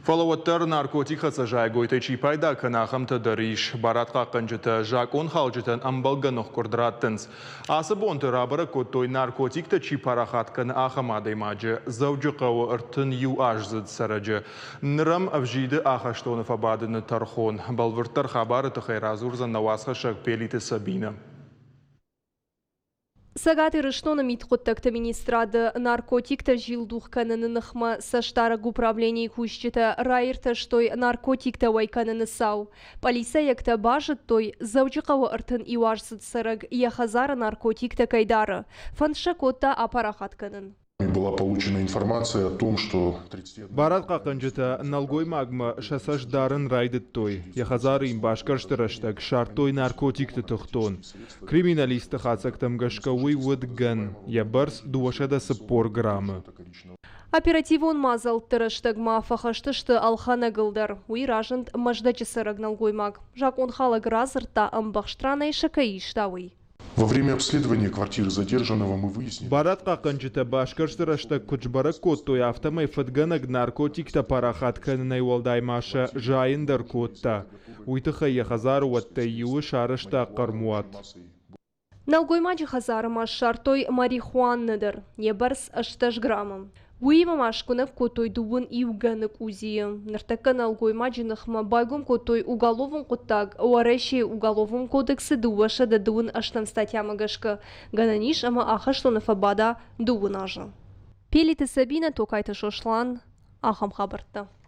Фалаваттар наркотик хасажай гойта чипайда канахамта дариш баратқа қанжыта жакон халжытан амбалганох курдраттынс. Асы бонты рабара коттой наркотикта чипарахаткан ахамадай маджы завжы қауы ыртын ю ажзыд сараджы. Нырам авжиды ахаштоны фабадыны тархон. Балвырттар хабары тұхайразурзан навасха шакпелиты Сабина. Сагаты рыштона митхоттакта министрады наркотикта жилдух канынынықма саштараг управление кущита райырта штой наркотикта вайканыны сау. Полиция якта бажыт той завжықавы ыртын иуарсыд сырыг яхазара наркотикта кайдары. Фанша котта апарахат канын. Была получена информация о том, что 30 Барат қақынжыта налгой магма шасаш дарын райдыт той. Яхазары им башкарштырыштаг шартой наркотикты тұқтон. Криминалисты хацактам гашкауй выдган. Я барс дуашада сыппор граммы. Оперативон мазал тырыштагма фахаштышты алхана гылдар. Уй ражынт маждачы сырыг налгой маг. Жак он халаг разырта амбахштранай шакаиштауй. Во время обследования квартиры задержанного мы выяснили. Барат қақынжыта башкарштырыштаг кучбара коттой автомай фатганаг наркотикта парахатканынай уалдаймаша жайындар котта. Уйтыха яхазару ватта юы шарышта қармуат. Налгой маджи хазарыма шартой марихуанныдыр. Ебарс 6 граммым. Уйма машкунов котой дубын иуганык узием. Нартака налгой маджинахма байгом котой уголовым коттаг, уареши уголовым кодексы дуаша да дуын аштам статьяма гашка. Гананиш ама ахашлона фабада дуын ажа. Пелиты Сабина токайты шошлан ахам хабарта.